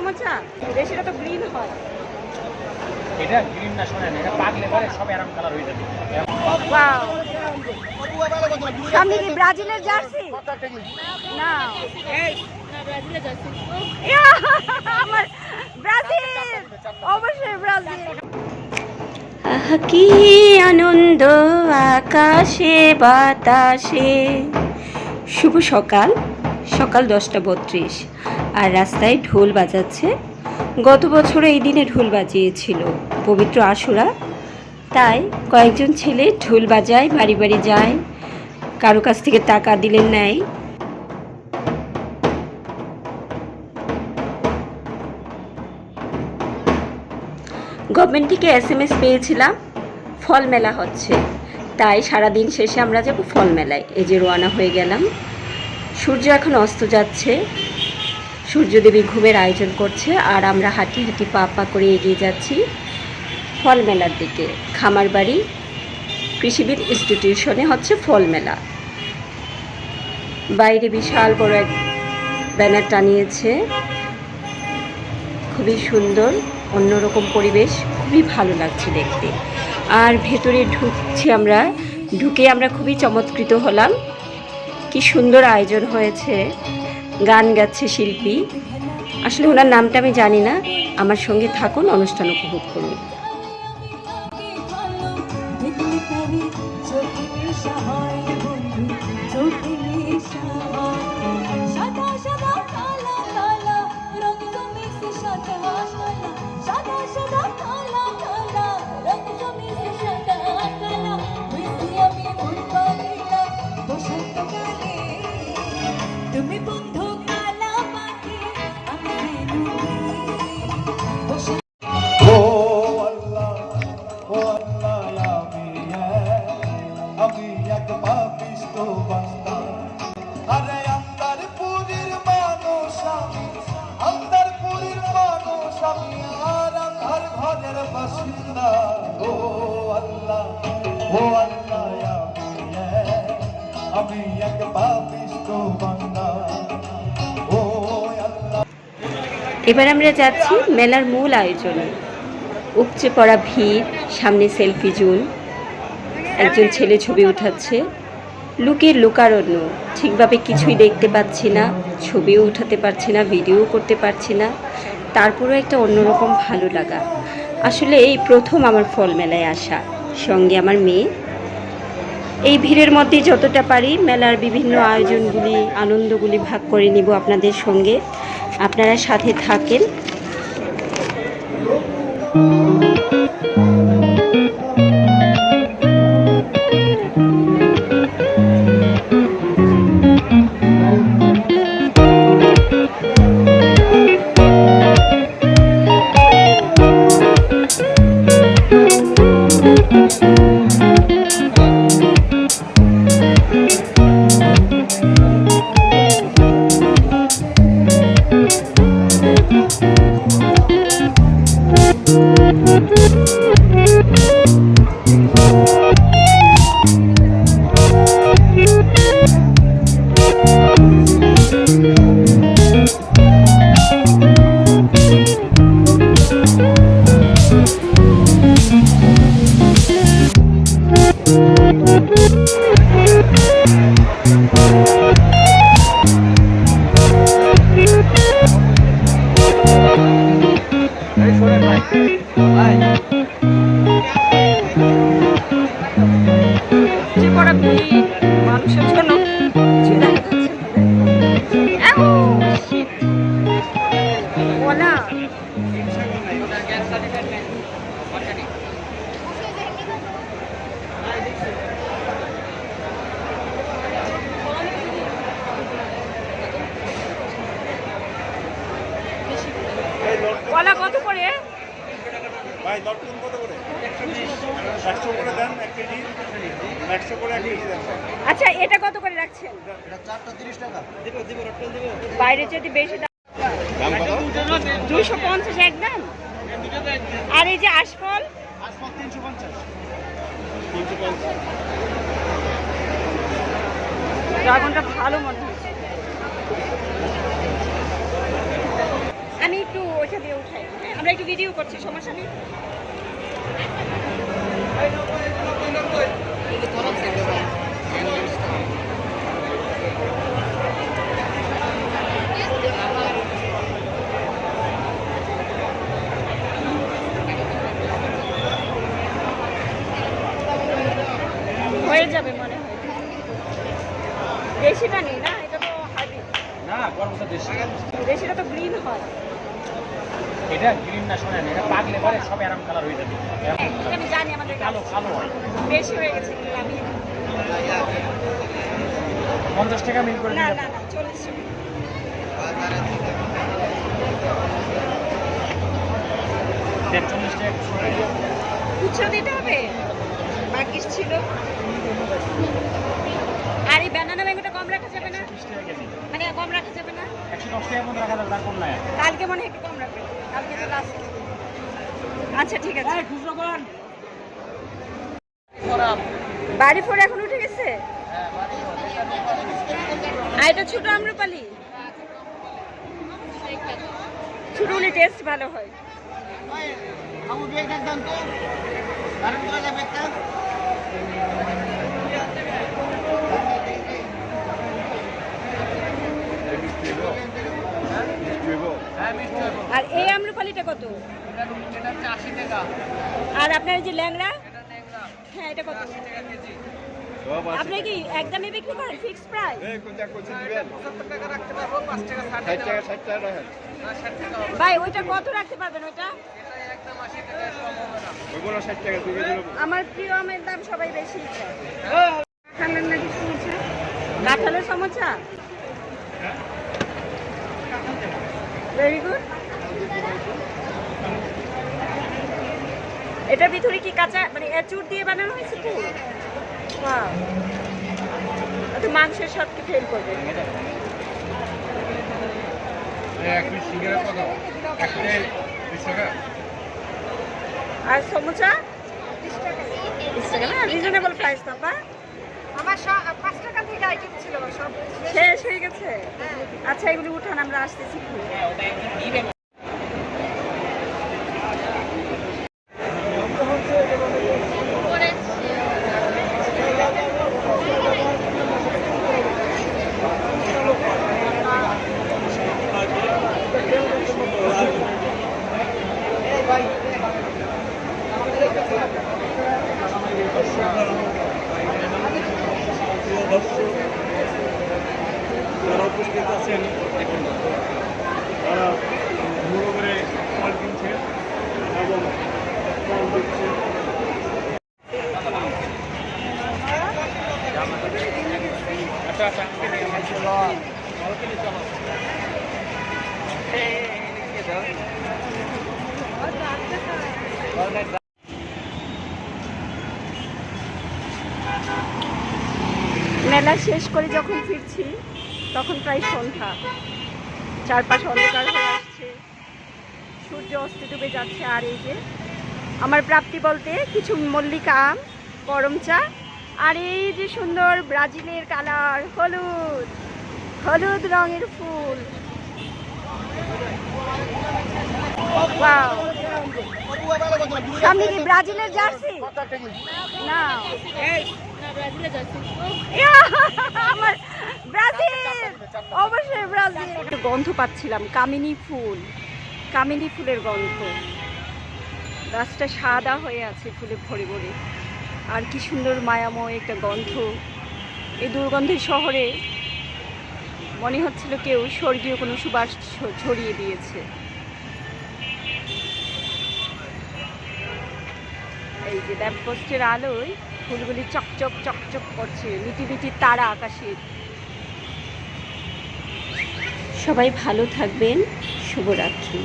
চামচা দেশিটা তো গ্রিন হয়। এটা গ্রিন না, শোনেন এটা পাকলে পরে সব এরকম কালার হয়ে যাবে। ওয়াও, সামনে কি ব্রাজিলের জার্সি? না, এই না ব্রাজিলের জার্সি। আমার ব্রাজিল, অবশ্যই ব্রাজিল। আহা কি আনন্দ আকাশে বাতাসে। শুভ সকাল, সকাল 10:32 আর রাস্তায় ঢোল বাজাচ্ছে। গত বছর এই দিনে ঢোল বাজিয়েছিল পবিত্র আশুরা, তাই কয়েকজন ছেলে ঢোল বাজায়, বাড়ি বাড়ি যায়, কারো কাছ থেকে টাকা দিলেন নেয়। গভর্নমেন্ট থেকে SMS পেয়েছিলাম ফল মেলা হচ্ছে, তাই সারাদিন শেষে আমরা যাব ফল মেলায়। এই যে রওনা হয়ে গেলাম। সূর্য এখন অস্ত যাচ্ছে, সূর্যদেবী ঘুমের আয়োজন করছে, আর আমরা হাঁটি হাঁটি পা পা করে এগিয়ে যাচ্ছি ফল মেলার দিকে। খামারবাড়ি কৃষিবিদ ইনস্টিটিউশনে হচ্ছে ফল মেলা। বাইরে বিশাল বড় এক ব্যানার টানিয়েছে, খুবই সুন্দর, অন্যরকম পরিবেশ, খুবই ভালো লাগছে দেখতে। আর ভেতরে ঢুকছি আমরা, ঢুকে আমরা খুবই চমৎকৃত হলাম। কি সুন্দর আয়োজন হয়েছে, গান গাচ্ছে শিল্পী, আসলে ওনার নামটা আমি জানি না। আমার সঙ্গে থাকুন, অনুষ্ঠান উপভোগ করুন। এবার আমরা যাচ্ছি মেলার মূল আয়োজনে। উপচে পড়া ভিড়, সামনে সেলফি জোন, একজন ছেলে ছবি উঠাচ্ছে। লুকের লোকারণ্য, ঠিকভাবে কিছুই দেখতে পাচ্ছি না, ছবিও উঠাতে পারছি না, ভিডিও করতে পারছি না, তারপরেও একটা অন্যরকম ভালো লাগা। আসলে এই প্রথম আমার ফল মেলায় আসা, সঙ্গে আমার মেয়ে। এই ভিড়ের মধ্যে যতটা পারি মেলার বিভিন্ন আয়োজনগুলি, আনন্দগুলি ভাগ করে নিব আপনাদের সঙ্গে। আপনারা সাথে থাকেন। মানুষের জন্য কলা কত করে ভাই? দরকার কত করে? 100 করে দেন 1 কেজি, 100 করে 1 কেজি দেন। আচ্ছা, এটা কত করে রাখছেন? এটা 4টা 30 টাকা। দিব রটল দিব। বাইরে যদি বেশি দাম কত? 250 একদম। আর এই যে আশফল? আশফল 350। 350। ড্রাগনটা ভালো মনে হচ্ছে। আমি একটু মাথা দিয়ে উঠাই, হ্যাঁ? আমরা একটু ভিডিও করছি, সমস্যা নেই। হয়ে যাবে মনে হয়। দেশিটা নেই না, এটা তো হাইব্রিড। না গরমটা দেশি। দেশিটা তো গ্রিন হয়। এটা গ্রিন না শোনেন, এটা পাকলে পরে সব আরাম কালার হয়ে যাবে। এটা আমি জানি, আমাদের কালো কালো হয়। বেশি হয়ে গেছে আমি 50 টাকা মিল করে না দিলে না না 40 টাকা। দেন 40 টাকা করে দিও। খুচরো দিতে হবে, বাকি ছিল। আর এই ব্যানানা ম্যাঙ্গোটা কম রাখা যাবে না, 20 টাকা কেজি। মানে কম রাখা যাবে না? 110 টাকা মতো রাখা যাবে, তার কম নাই। কালকে মনে হয় একটু কম রাখবে, কালকে তো লাস্ট। আচ্ছা ঠিক আছে। খুচরো করেন। বাড়ি ফোর এখন উঠে গেছে। আর এটা ছোট আম্রপালি, ছোট হলে টেস্ট ভালো হয়। আর এই আম্রপালিটা কত? আর আপনার এই যে ল্যাংড়া, হ্যাঁ এটা কত? আপনি কি একদমই বিক্রি করেন ফিক্স প্রাইস? ভাই ওইটা কত রাখতে পারবেন? ওইটা আমার প্রিয় আমের দাম সবাই বেশি চায়। কাঁঠালের নাকি সমস্যা? কাঁঠালের সমস্যা, ভেরি গুড। এটার ভিতরে কি কাঁচা মানে এচুর দিয়ে বানানো হয়েছে তো? ওয়াও, তো মাংসের স্বাদ কি ফেল করবে? আর সমোসা 20 টাকা না, রিজনেবল প্রাইস তো আপা। আমার 5 টাকা থেকে আইটেম ছিল সব শেষ হয়ে গেছে। আচ্ছা এগুলি উঠান, আমরা আসতেছি। যারা উপস্থিত আছেন তারা বড় করে ফল কিনছে এবং ফল দিচ্ছে। মেলা শেষ করে যখন ফিরছি তখন প্রায় সন্ধ্যা, চারপাশ অন্ধকার হয়ে আসছে, সূর্য অস্ত ডুবে যাচ্ছে। আর এই যে আমার প্রাপ্তি বলতে কিছু মল্লিকা আম, গরম চা, আর এই যে সুন্দর ব্রাজিলের কালার হলুদ হলুদ রঙের ফুল। ওয়াও, সামনে কি ব্রাজিলের জার্সি? না আমার ব্রাজিল, অবশ্যই ব্রাজিল। গন্ধ পাচ্ছিলাম, কামিনী ফুল, কামিনী ফুলের গন্ধ। গাছটা সাদা হয়ে আছে ফুলে ভরে ভরে, আর কি সুন্দর মায়াময় একটা গন্ধ। এই দুর্গন্ধের শহরে মনে হচ্ছিল কেউ স্বর্গীয় কোনো সুবাস ছড়িয়ে দিয়েছে। এই যে ল্যাম্পপোস্টের আলোয় ফুলগুলি চকচক চকচক করছে, মিটি মিটি তারা আকাশের। সবাই ভালো থাকবেন, শুভরাত্রি।